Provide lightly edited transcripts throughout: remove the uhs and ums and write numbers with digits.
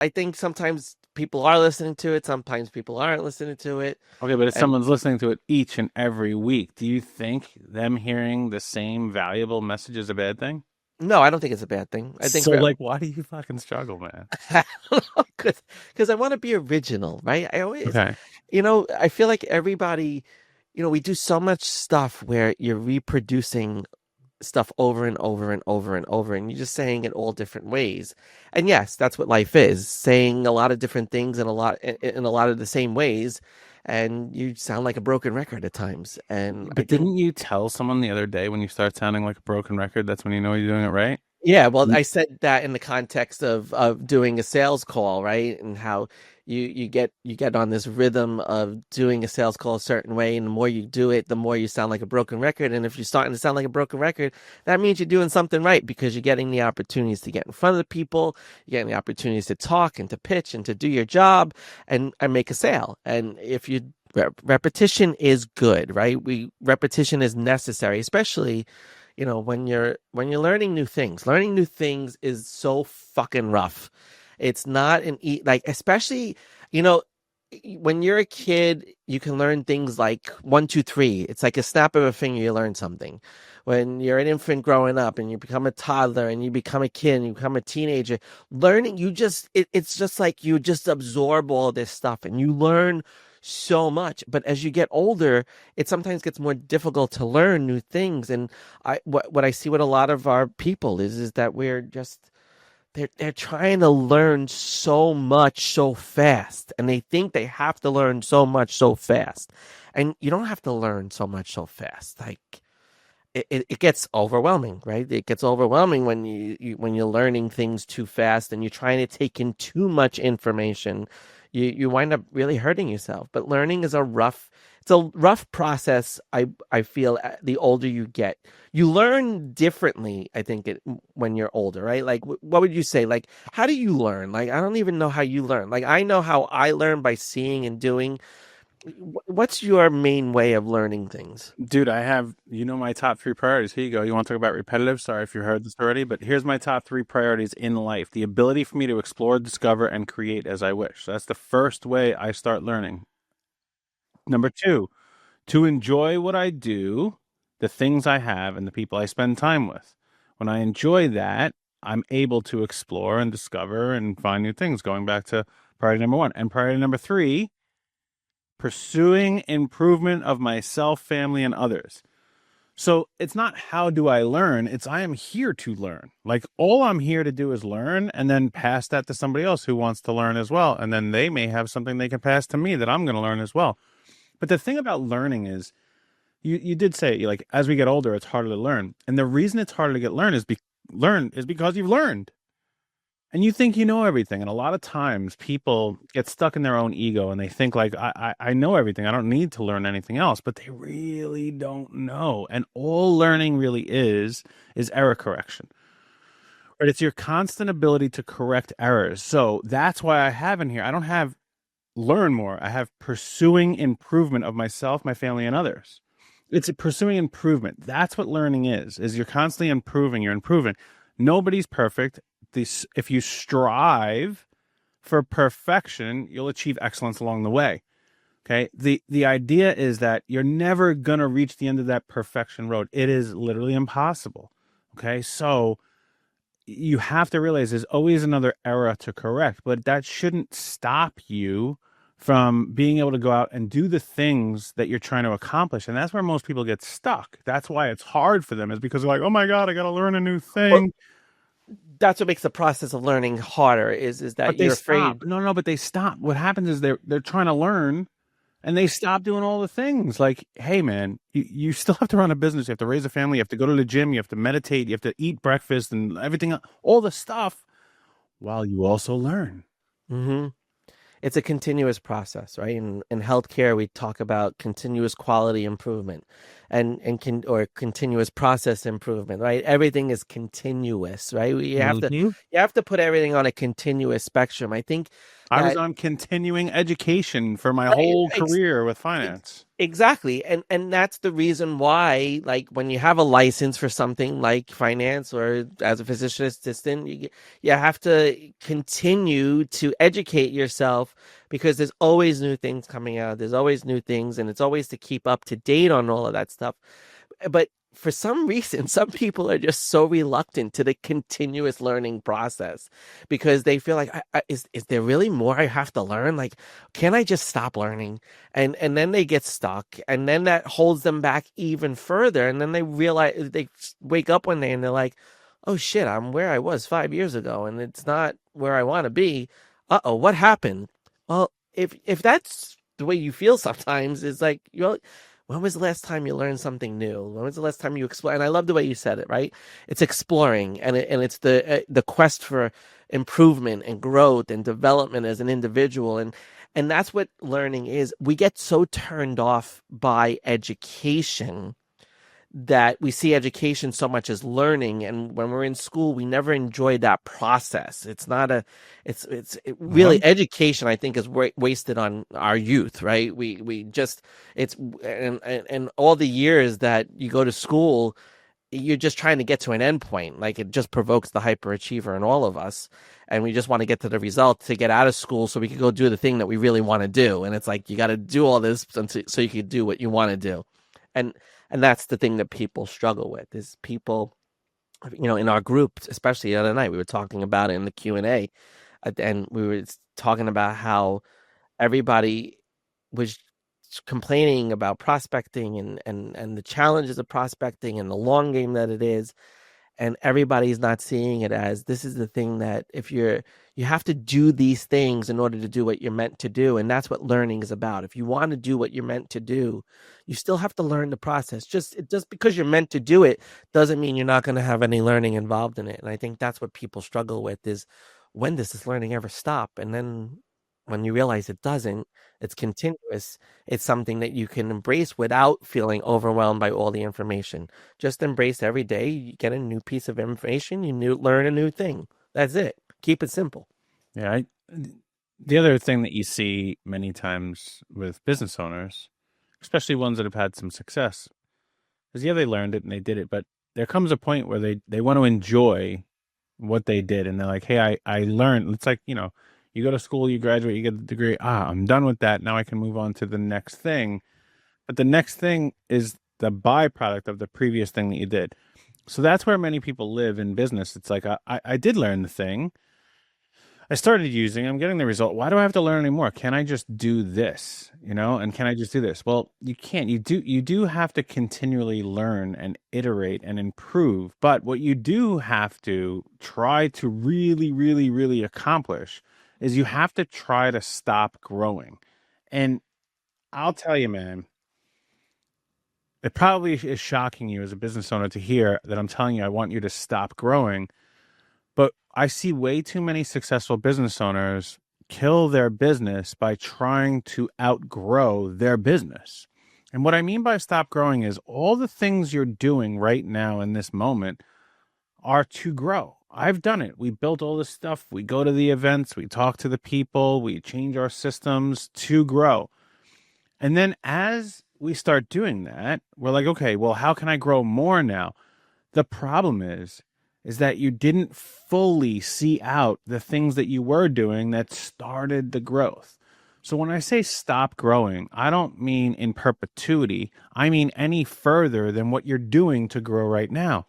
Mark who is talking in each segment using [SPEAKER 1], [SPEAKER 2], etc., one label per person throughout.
[SPEAKER 1] I think sometimes people are listening to it, sometimes people aren't listening to it.
[SPEAKER 2] Okay, but if
[SPEAKER 1] And
[SPEAKER 2] someone's listening to it each and every week, do you think them hearing the same valuable message is a bad thing?
[SPEAKER 1] no, I don't think it's a bad thing. I think
[SPEAKER 2] So, like, why do you fucking struggle, man?
[SPEAKER 1] because I want to be original, right? I always,
[SPEAKER 2] Okay.
[SPEAKER 1] I feel like everybody, we do so much stuff where you're reproducing stuff over and over and over and over, and you're just saying it all different ways. And yes, that's what life is, saying a lot of different things in a lot of the same ways, and you sound like a broken record at times. And I
[SPEAKER 2] But
[SPEAKER 1] think
[SPEAKER 2] didn't you tell someone the other day when you start sounding like a broken record, that's when you know you're doing it right?
[SPEAKER 1] yeah, well, I said that in the context of doing a sales call, right? And how you get on this rhythm of doing a sales call a certain way, and the more you do it, the more you sound like a broken record. And if you're starting to sound like a broken record, that means you're doing something right because you're getting the opportunities to get in front of the people, you're getting the opportunities to talk and to pitch and to do your job and make a sale. And if you repetition is good, right? Repetition is necessary, especially when you're learning new things. Learning new things is so fucking rough. It's not like, especially, you know when you're a kid, you can learn things like one, two, three. It's like a snap of a finger, you learn something. When you're an infant growing up and you become a toddler and you become a kid and you become a teenager, learning, it's just like you just absorb all this stuff and you learn so much. But as you get older, it sometimes gets more difficult to learn new things. And what I see with a lot of our people is that we're just they're trying to learn so much so fast, and they think they have to learn so much so fast. And you don't have to learn so much so fast. Like it gets overwhelming, right? It gets overwhelming when when you're learning things too fast and you're trying to take in too much information. You wind up really hurting yourself. But learning is it's a rough process. I feel the older you get, you learn differently. I think when you're older, right? Like what would you say? Like how do you learn? Like I don't even know how you learn. Like I know how I learn by seeing and doing. What's your main way of learning things?
[SPEAKER 2] Dude, I have, my top three priorities. Here you go. You want to talk about repetitive? Sorry if you heard this already, but here's my top three priorities in life. The ability for me to explore, discover, and create as I wish. So that's the first way I start learning. Number two, to enjoy what I do, the things I have, and the people I spend time with. When I enjoy that, I'm able to explore and discover and find new things, going back to priority number one. And priority number three, pursuing improvement of myself, family, and others. So it's not how do I learn, it's I am here to learn. Like all I'm here to do is learn and then pass that to somebody else who wants to learn as well. And then they may have something they can pass to me that I'm going to learn as well. But the thing about learning is you did say like as we get older, it's harder to learn. And the reason it's harder to learn is because you've learned. And you think you know everything. And a lot of times people get stuck in their own ego and they think like, I know everything. I don't need to learn anything else, but they really don't know. And all learning really is error correction. Right? It's your constant ability to correct errors. So that's why I have in here, I don't have learn more. I have pursuing improvement of myself, my family, and others. It's pursuing improvement. That's what learning is you're constantly improving. You're improving. Nobody's perfect. If you strive for perfection, you'll achieve excellence along the way. Okay. The idea is that you're never gonna reach the end of that perfection road. It is literally impossible. Okay. So you have to realize there's always another error to correct, but that shouldn't stop you from being able to go out and do the things that you're trying to accomplish. And that's where most people get stuck. That's why it's hard for them, is because they're like, oh my God, I got to learn a new
[SPEAKER 1] Well,
[SPEAKER 2] thing.
[SPEAKER 1] that's what makes the process of learning harder is that
[SPEAKER 2] But they
[SPEAKER 1] you're
[SPEAKER 2] stop.
[SPEAKER 1] afraid.
[SPEAKER 2] No, no, but they stop. What happens is they're trying to learn and they stop doing all the things. Like, hey man, you still have to run a business, you have to raise a family, you have to go to the gym, you have to meditate, you have to eat breakfast and everything, all the stuff while you also learn.
[SPEAKER 1] Hmm. It's a continuous process, right? In healthcare, we talk about continuous quality improvement or continuous process improvement, right? Everything is continuous, right? You have to
[SPEAKER 2] Mm-hmm.
[SPEAKER 1] you have to put everything on a continuous spectrum. I think
[SPEAKER 2] I was
[SPEAKER 1] that
[SPEAKER 2] on continuing education for my
[SPEAKER 1] right,
[SPEAKER 2] whole career with finance.
[SPEAKER 1] exactly. And that's the reason why, like, when you have a license for something like finance or as a physician assistant, you have to continue to educate yourself because there's always new things coming out. There's always new things, and it's always to keep up to date on all of that stuff. But for some reason, some people are just so reluctant to the continuous learning process because they feel like, is there really more I have to learn? Like, can I just stop learning? And then they get stuck, and then that holds them back even further. And then they realize they wake up one day and they're like, "Oh shit, I'm where I was 5 years ago, and it's not where I want to be. Uh-oh, what happened?" Well, if that's the way you feel sometimes, it's like when was the last time you learned something new? When was the last time you explore? And I love the way you said it, right? It's exploring, and it's the quest for improvement and growth and development as an individual, and that's what learning is. We get so turned off by education that we see education so much as learning, and when we're in school we never enjoy that process. It's not a
[SPEAKER 2] Uh-huh.
[SPEAKER 1] really education, I think, is wasted on our youth, right? We just it's and all the years that you go to school, you're just trying to get to an end point. Like, it just provokes the hyperachiever in all of us, and we just want to get to the result to get out of school so we can go do the thing that we really want to do. And it's like, you got to do all this so you can do what you want to do. and and that's the thing that people struggle with, is people, in our group, especially the other night, we were talking about it in the Q&A, and we were talking about how everybody was complaining about prospecting and the challenges of prospecting and the long game that it is, and everybody's not seeing it as, this is the thing that, if you have to do these things in order to do what you're meant to do. And that's what learning is about. If you want to do what you're meant to do, you still have to learn the process. Just because you're meant to do it doesn't mean you're not going to have any learning involved in it. And I think that's what people struggle with, is, when does this learning ever stop? And then when you realize it doesn't, it's continuous. It's something that you can embrace without feeling overwhelmed by all the information. Just embrace every day. You get a new piece of information, learn a new thing. That's it. Keep it simple.
[SPEAKER 2] Yeah. The other thing that you see many times with business owners, especially ones that have had some success, is yeah, they learned it and they did it, but there comes a point where they want to enjoy what they did, and they're like, hey, I learned. It's like, you go to school, you graduate, you get the degree. I'm done with that. Now I can move on to the next thing. But the next thing is the byproduct of the previous thing that you did. So that's where many people live in business. It's like, I did learn the thing. I started using, I'm getting the result. Why do I have to learn anymore? Can I just do this? And can I just do this? Well, you can't. You do have to continually learn and iterate and improve. But what you do have to try to really, really, really accomplish is you have to try to stop growing. And I'll tell you, man, it probably is shocking you as a business owner to hear that I'm telling you I want you to stop growing. But I see way too many successful business owners kill their business by trying to outgrow their business. And what I mean by stop growing is all the things you're doing right now in this moment are to grow. I've done it. We built all this stuff. We go to the events, we talk to the people, we change our systems to grow. And then as we start doing that, we're like, okay, well, how can I grow more now? The problem is that you didn't fully see out the things that you were doing that started the growth. So when I say stop growing, I don't mean in perpetuity. I mean any further than what you're doing to grow right now.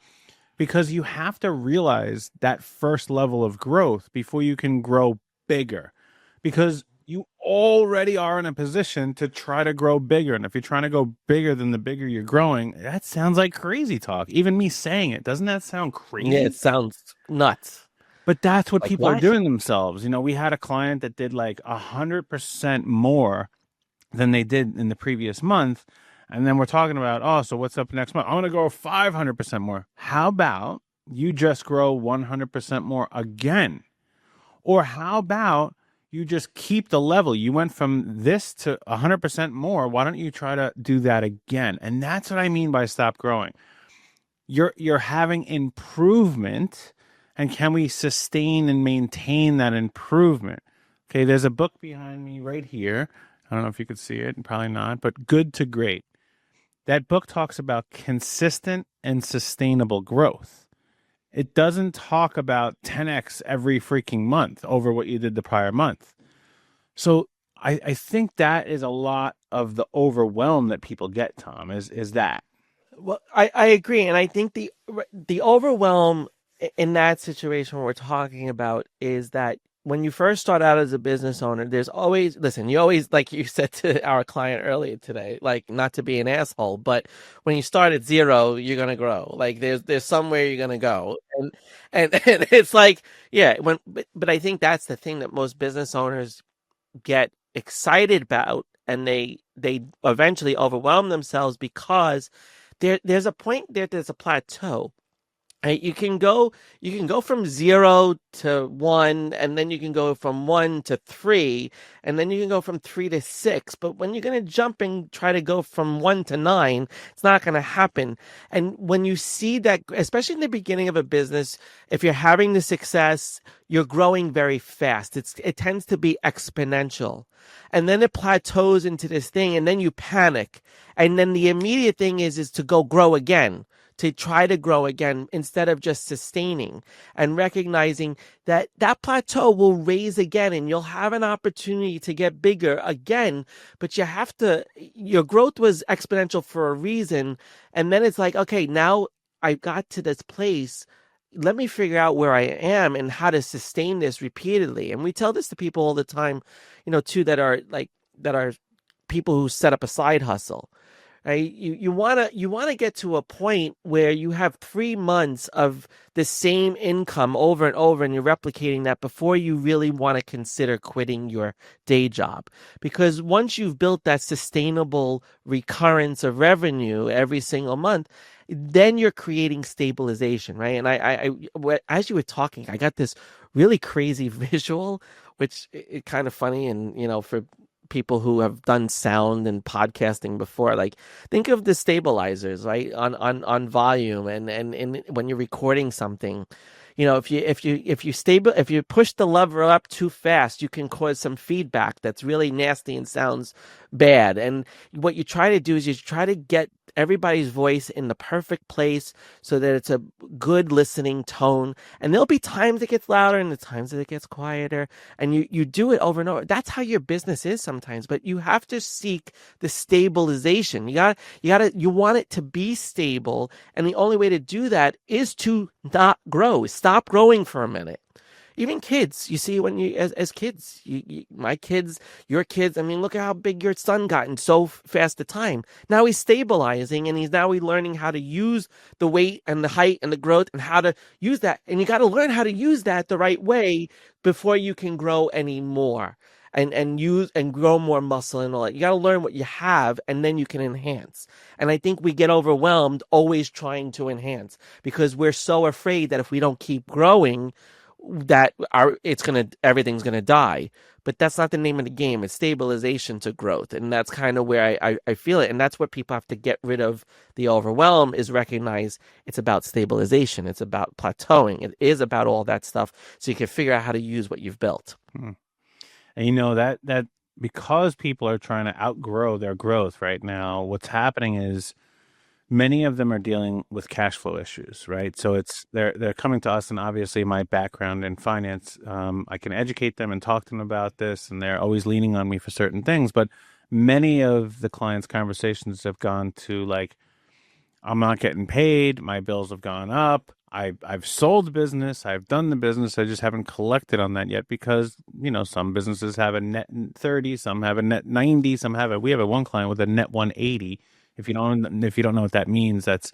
[SPEAKER 2] Because you have to realize that first level of growth before you can grow bigger. Because you already are in a position to try to grow bigger. And if you're trying to go bigger than the bigger you're growing, that sounds like crazy talk. Even me saying it, doesn't that sound
[SPEAKER 1] Yeah, it
[SPEAKER 2] crazy?
[SPEAKER 1] sounds nuts.
[SPEAKER 2] But that's what
[SPEAKER 1] Like,
[SPEAKER 2] people are
[SPEAKER 1] what?
[SPEAKER 2] doing themselves. We had a client that did like 100% more than they did in the previous month. And then we're talking about, oh, so what's up next month? I'm going to go 500% more. How about you just grow 100% more again? Or how about you just keep the level? You went from this to 100% more. Why don't you try to do that again? And that's what I mean by stop growing. You're having improvement, and can we sustain and maintain that improvement Okay, there's a book behind me right here. I don't know if you could see it, probably not, but Good to Great. That book talks about consistent and sustainable growth. It doesn't talk about 10x every freaking month over what you did the prior month. So I think that is a lot of the overwhelm that people get, Tom, is that.
[SPEAKER 1] Well, I agree, and I think the overwhelm in that situation we're talking about is that when you first start out as a business owner, there's always listen. You always, like you said to our client earlier today, like not to be an asshole, but when you start at zero, you're gonna grow. Like there's somewhere you're gonna go, and it's like yeah. But I think that's the thing that most business owners get excited about, and they eventually overwhelm themselves because there's a point there, there's a plateau. Right? You can go from 0 to 1, and then you can go from 1 to 3, and then you can go from 3 to 6. But when you're going to jump and try to go from 1 to 9, it's not going to happen. And when you see that, especially in the beginning of a business, if you're having the success, you're growing very fast. It tends to be exponential, and then it plateaus into this thing, and then you panic, and then the immediate thing is to go grow again, to try to grow again instead of just sustaining, and recognizing that that plateau will raise again and you'll have an opportunity to get bigger again. But your growth was exponential for a reason. And then it's like, okay, now I got to this place. Let me figure out where I am and how to sustain this repeatedly. And we tell this to people all the time, too, that are people who set up a side hustle. Right? You wanna get to a point where you have 3 months of the same income over and over, and you're replicating that before you really want to consider quitting your day job. Because once you've built that sustainable recurrence of revenue every single month, then you're creating stabilization, right? And as you were talking, I got this really crazy visual, which is kind of funny, and for people who have done sound and podcasting before, like think of the stabilizers, right, on volume, and when you're recording something, if you push the lever up too fast, you can cause some feedback that's really nasty and sounds bad. And what you try to do is you try to get everybody's voice in the perfect place so that it's a good listening tone. And there'll be times it gets louder and the times that it gets quieter. And you do it over and over. That's how your business is sometimes. But you have to seek the stabilization. You want it to be stable. And the only way to do that is to not grow. Stop growing for a minute. Even kids, you see, when as kids, my kids, your kids. I mean, look at how big your son got in so fast a time. Now he's stabilizing, and he's learning how to use the weight and the height and the growth and how to use that. And you got to learn how to use that the right way before you can grow any more and use and grow more muscle and all that. You got to learn what you have, and then you can enhance. And I think we get overwhelmed always trying to enhance because we're so afraid that if we don't keep growing, that everything's gonna die. But that's not the name of the game. It's stabilization to growth, and that's kind of where I feel it. And that's what people have to get rid of. The overwhelm is recognize it's about stabilization. It's about plateauing. It is about all that stuff, so you can figure out how to use what you've built.
[SPEAKER 2] And that because people are trying to outgrow their growth right now, what's happening is many of them are dealing with cash flow issues, right? So they're coming to us, and obviously my background in finance, I can educate them and talk to them about this, and they're always leaning on me for certain things. But many of the clients' conversations have gone to like, I'm not getting paid, my bills have gone up. I've sold the business, I've done the business, I just haven't collected on that yet because some businesses have a net 30, some have a net 90, we have one client with a net 180. If you don't know what that means, that's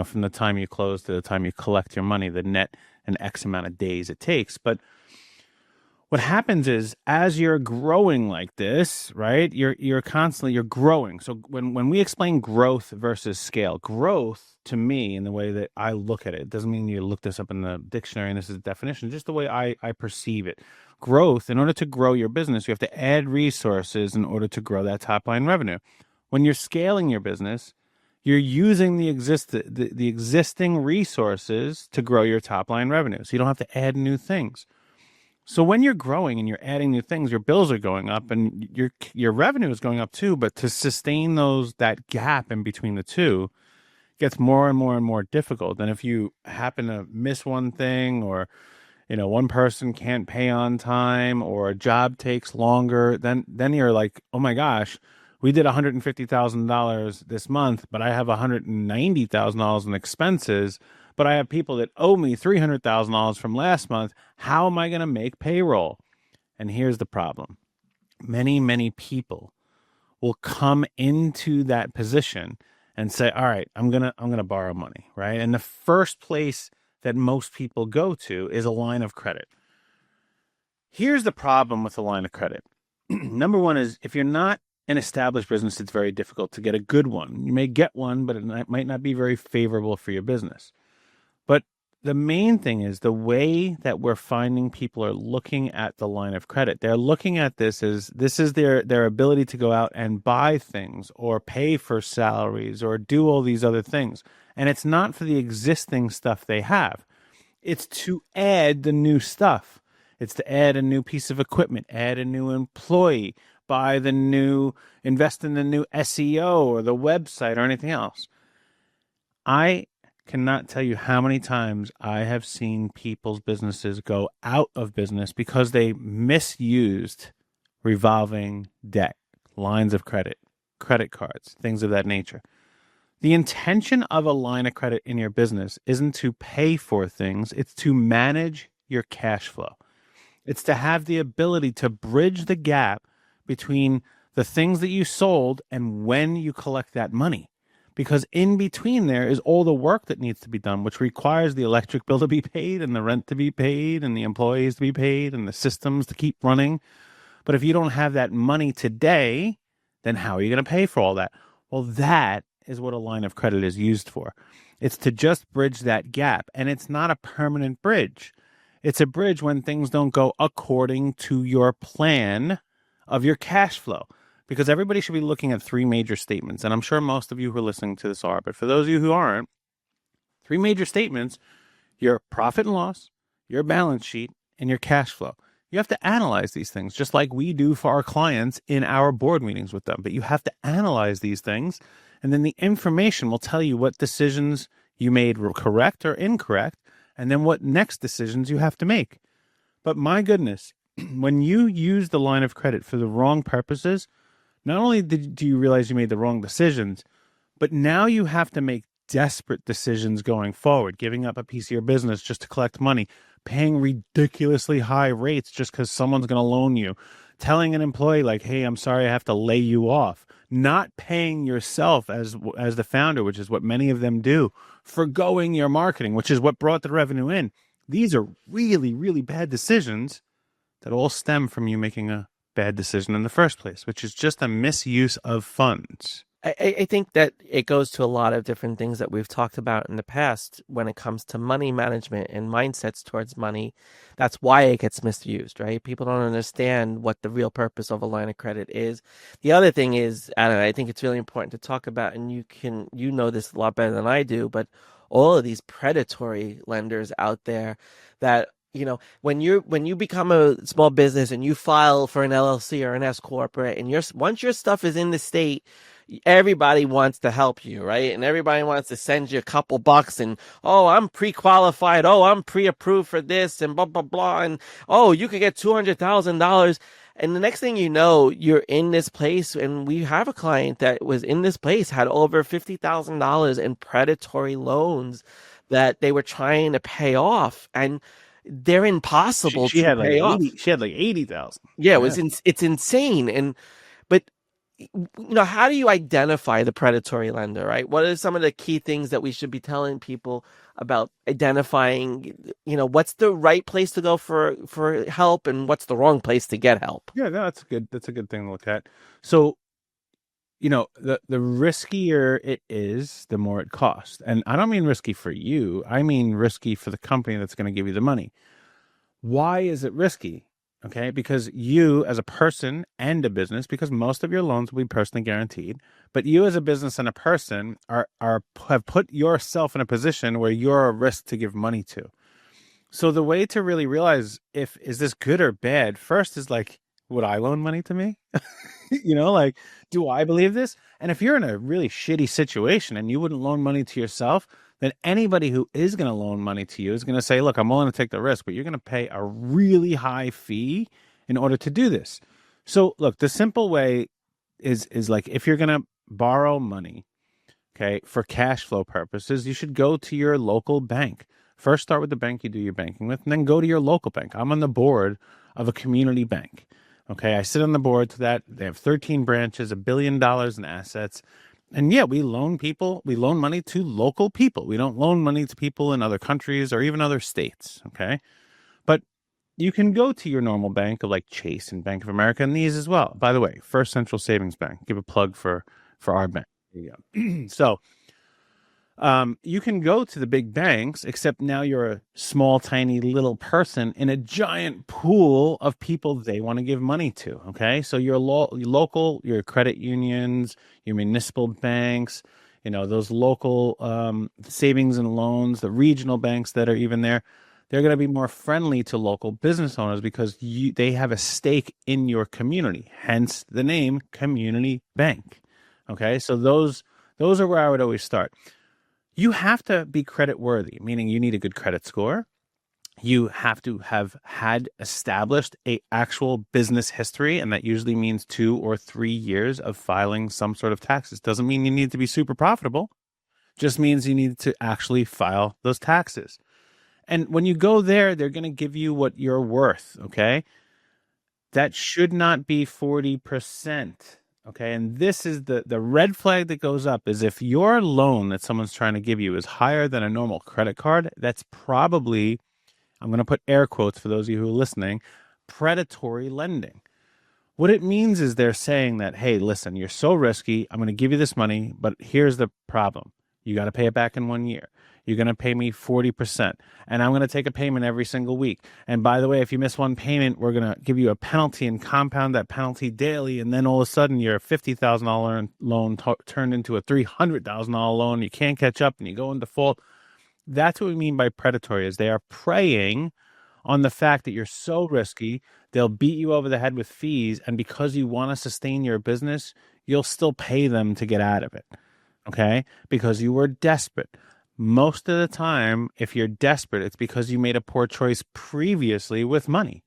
[SPEAKER 2] from the time you close to the time you collect your money, the net and X amount of days it takes. But what happens is as you're growing like this, right? You're constantly growing. So when we explain growth versus scale, growth to me in the way that I look at it doesn't mean you look this up in the dictionary and this is a definition, just the way I perceive it. Growth, in order to grow your business, you have to add resources in order to grow that top line revenue. When you're scaling your business, you're using the existing resources to grow your top line revenue. So you don't have to add new things. So when you're growing and you're adding new things, your bills are going up and your revenue is going up too. But to sustain that gap in between the two gets more and more and more difficult. And if you happen to miss one thing, or one person can't pay on time, or a job takes longer, then you're like, oh my gosh, we did $150,000 this month, but I have $190,000 in expenses, but I have people that owe me $300,000 from last month. How am I going to make payroll? And here's the problem. Many, many people will come into that position and say, all right, I'm going to borrow money, right? And the first place that most people go to is a line of credit. Here's the problem with a line of credit. Number one is, if you're not an established business, it's very difficult to get a good one. You may get one, but it might not be very favorable for your business. But the main thing is the way that we're finding people are looking at the line of credit. They're looking at this as their ability to go out and buy things or pay for salaries or do all these other things. And it's not for the existing stuff they have. It's to add the new stuff. It's to add a new piece of equipment, add a new employee, invest in the new SEO or the website or anything else. I cannot tell you how many times I have seen people's businesses go out of business because they misused revolving debt, lines of credit, credit cards, things of that nature. The intention of a line of credit in your business isn't to pay for things, it's to manage your cash flow. It's to have the ability to bridge the gap between the things that you sold and when you collect that money. Because in between there is all the work that needs to be done, which requires the electric bill to be paid and the rent to be paid and the employees to be paid and the systems to keep running. But if you don't have that money today, then how are you going to pay for all that? Well, that is what a line of credit is used for. It's to just bridge that gap. And it's not a permanent bridge. It's a bridge when things don't go according to your plan of your cash flow. Because everybody should be looking at three major statements. And I'm sure most of you who are listening to this are. But for those of you who aren't, three major statements: your profit and loss, your balance sheet, and your cash flow. You have to analyze these things just like we do for our clients in our board meetings with them. But you have to analyze these things. And then the information will tell you what decisions you made were correct or incorrect. And then what next decisions you have to make. But my goodness, when you use the line of credit for the wrong purposes, not only do you realize you made the wrong decisions, but now you have to make desperate decisions going forward, giving up a piece of your business just to collect money, paying ridiculously high rates just because someone's going to loan you, telling an employee like, hey, I'm sorry, I have to lay you off, not paying yourself as the founder, which is what many of them do, forgoing your marketing, which is what brought the revenue in. These are really, really bad decisions that all stem from you making a bad decision in the first place, which is just a misuse of funds.
[SPEAKER 1] I think that it goes to a lot of different things that we've talked about in the past when it comes to money management and mindsets towards money. That's why it gets misused, right? People don't understand what the real purpose of a line of credit is. The other thing is, I think it's really important to talk about, and you know this a lot better than I do, but all of these predatory lenders out there that when you become a small business and you file for an LLC or an S corporate, and once your stuff is in the state, everybody wants to help you, right? And everybody wants to send you a couple bucks and, oh, I'm pre-qualified. Oh, I'm pre-approved for this and blah, blah, blah. And, oh, you could get $200,000. And the next thing you know, you're in this place. And we have a client that was in this place, had over $50,000 in predatory loans that they were trying to pay off. And they're impossible
[SPEAKER 2] She
[SPEAKER 1] to
[SPEAKER 2] had like
[SPEAKER 1] pay off.
[SPEAKER 2] 80. She had like 80,000.
[SPEAKER 1] Yeah, it's insane. But how do you identify the predatory lender, right? What are some of the key things that we should be telling people about identifying, what's the right place to go for help and what's the wrong place to get help?
[SPEAKER 2] Yeah, no, that's a good thing to look at. So, the riskier it is, the more it costs. And I don't mean risky for you. I mean risky for the company that's going to give you the money. Why is it risky? Okay, because you as a person and a business, because most of your loans will be personally guaranteed, but you as a business and a person have put yourself in a position where you're a risk to give money to. So the way to really realize if is this good or bad, first is like, would I loan money to me? Like, do I believe this? And if you're in a really shitty situation and you wouldn't loan money to yourself, then anybody who is going to loan money to you is going to say, look, I'm willing to take the risk, but you're going to pay a really high fee in order to do this. So look, the simple way is like if you're going to borrow money, okay, for cash flow purposes, you should go to your local bank. First, start with the bank you do your banking with, and then go to your local bank. I'm on the board of a community bank. Okay, I sit on the board to that. They have 13 branches, $1 billion in assets. And yeah, we loan money to local people. We don't loan money to people in other countries or even other states. Okay. But you can go to your normal bank of like Chase and Bank of America and these as well. By the way, First Central Savings Bank. Give a plug for our bank. There you go. So you can go to the big banks, except now you're a small, tiny little person in a giant pool of people they want to give money to. Okay. So your local, your credit unions, your municipal banks, those local savings and loans, the regional banks that are even there, they're going to be more friendly to local business owners because they have a stake in your community, hence the name community bank. Okay. So those are where I would always start. You have to be credit worthy, meaning you need a good credit score. You have to have had established a actual business history, and that usually means 2 or 3 years of filing some sort of taxes. Doesn't mean you need to be super profitable, just means you need to actually file those taxes. And when you go there, they're going to give you what you're worth, okay? That should not be 40%. Okay. And this is the red flag that goes up is if your loan that someone's trying to give you is higher than a normal credit card, that's probably, I'm going to put air quotes for those of you who are listening, predatory lending. What it means is they're saying that, hey, listen, you're so risky. I'm going to give you this money, but here's the problem. You got to pay it back in 1 year. You're going to pay me 40%, and I'm going to take a payment every single week. And by the way, if you miss one payment, we're going to give you a penalty and compound that penalty daily. And then all of a sudden, your $50,000 loan turned into a $300,000 loan. You can't catch up, and you go in default. That's what we mean by predatory. Is they are preying on the fact that you're so risky, they'll beat you over the head with fees, and because you want to sustain your business, you'll still pay them to get out of it. Okay, because you were desperate. Most of the time, if you're desperate, it's because you made a poor choice previously with money.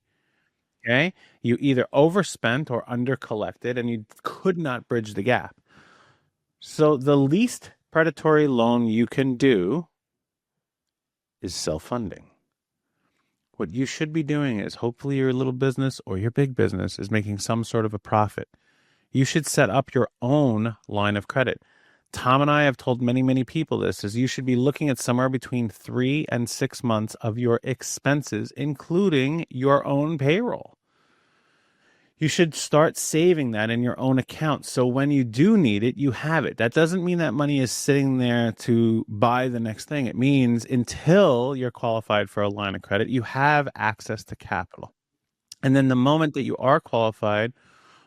[SPEAKER 2] Okay. You either overspent or undercollected and you could not bridge the gap. So the least predatory loan you can do is self-funding. What you should be doing is hopefully your little business or your big business is making some sort of a profit. You should set up your own line of credit. Tom and I have told many, many people this, is you should be looking at somewhere between 3 and 6 months of your expenses, including your own payroll. You should start saving that in your own account. So when you do need it, you have it. That doesn't mean that money is sitting there to buy the next thing. It means until you're qualified for a line of credit, you have access to capital. And then the moment that you are qualified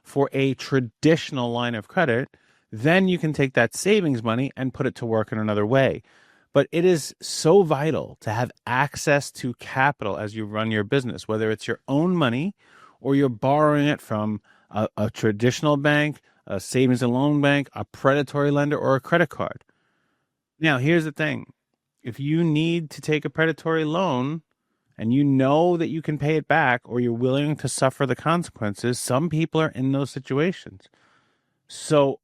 [SPEAKER 2] for a traditional line of credit, then you can take that savings money and put it to work in another way. But it is so vital to have access to capital as you run your business, whether it's your own money or you're borrowing it from a traditional bank, a savings and loan bank, a predatory lender, or a credit card. Now, here's the thing. If you need to take a predatory loan and you know that you can pay it back or you're willing to suffer the consequences, some people are in those situations. So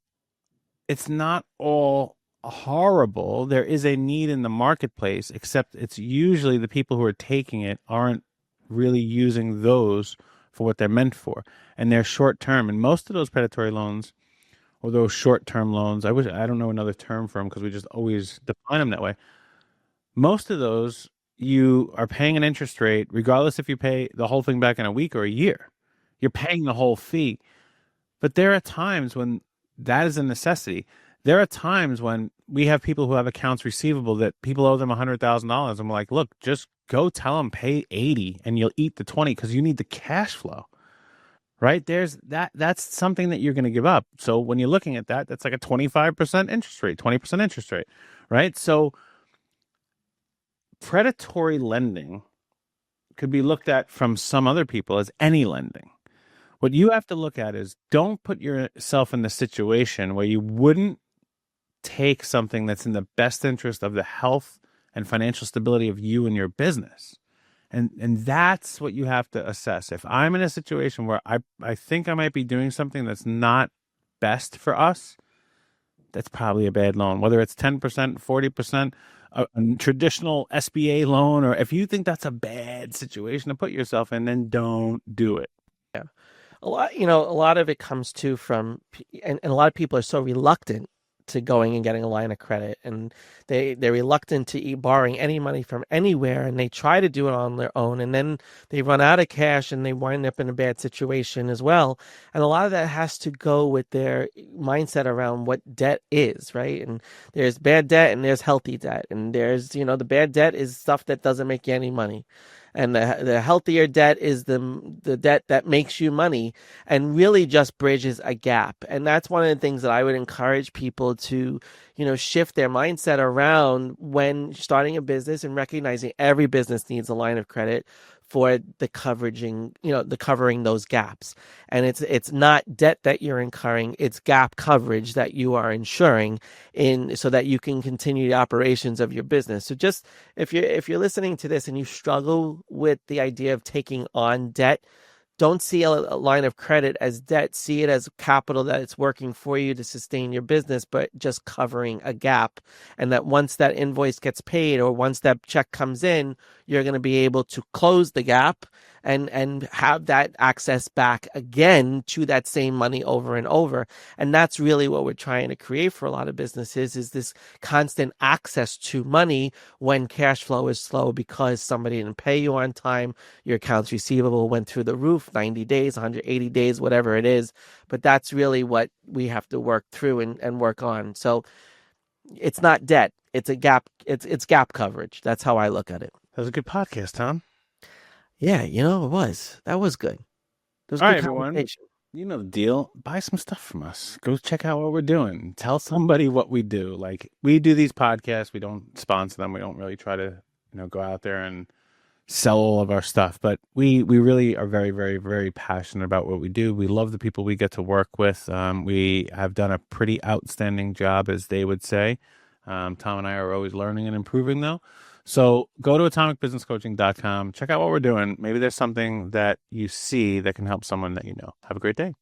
[SPEAKER 2] it's not all horrible. There is a need in the marketplace, except it's usually the people who are taking it aren't really using those for what they're meant for. And they're short term. And most of those predatory loans or those short term loans, I don't know another term for them because we just always define them that way. Most of those, you are paying an interest rate, regardless if you pay the whole thing back in a week or a year. You're paying the whole fee. But there are times when that is a necessity. There are times when we have people who have accounts receivable that people owe them $100,000. And we're like, look, just go tell them pay 80 and you'll eat the 20 because you need the cash flow, right? There's that's something that you're going to give up. So when you're looking at that, that's like a 25% interest rate, 20% interest rate, right? So predatory lending could be looked at from some other people as any lending. What you have to look at is don't put yourself in the situation where you wouldn't take something that's in the best interest of the health and financial stability of you and your business. And that's what you have to assess. If I'm in a situation where I think I might be doing something that's not best for us, that's probably a bad loan. Whether it's 10%, 40%, a traditional SBA loan, or if you think that's a bad situation to put yourself in, then don't do it.
[SPEAKER 1] Yeah. A lot of it comes to from, and a lot of people are so reluctant to going and getting a line of credit, and they're reluctant to borrowing any money from anywhere, and they try to do it on their own, and then they run out of cash and they wind up in a bad situation as well. And a lot of that has to go with their mindset around what debt is, right? And there's bad debt and there's healthy debt, and there's, the bad debt is stuff that doesn't make you any money. And the healthier debt is the debt that makes you money and really just bridges a gap. And that's one of the things that I would encourage people to, shift their mindset around when starting a business and recognizing every business needs a line of credit for the covering those gaps. And it's not debt that you're incurring, it's gap coverage that you are ensuring in so that you can continue the operations of your business. So just if you're listening to this and you struggle with the idea of taking on debt, don't see a line of credit as debt. See it as capital that it's working for you to sustain your business, but just covering a gap. And that once that invoice gets paid or once that check comes in, you're going to be able to close the gap and have that access back again to that same money over and over. And that's really what we're trying to create for a lot of businesses, is this constant access to money when cash flow is slow because somebody didn't pay you on time, your accounts receivable went through the roof, 90 days, 180 days, whatever it is. But that's really what we have to work through and work on. So it's not debt. It's a gap. It's gap coverage. That's how I look at it.
[SPEAKER 2] That was a good podcast, Tom.
[SPEAKER 1] Yeah, it was. That was good. It was
[SPEAKER 2] All right,
[SPEAKER 1] good
[SPEAKER 2] everyone.
[SPEAKER 1] conversation.
[SPEAKER 2] You know the deal. Buy some stuff from us. Go check out what we're doing. Tell somebody what we do. Like, we do these podcasts. We don't sponsor them. We don't really try to, go out there and sell all of our stuff. But we really are very, very, very passionate about what we do. We love the people we get to work with. We have done a pretty outstanding job, as they would say. Tom and I are always learning and improving, though. So go to atomicbusinesscoaching.com. Check out what we're doing. Maybe there's something that you see that can help someone that you know. Have a great day.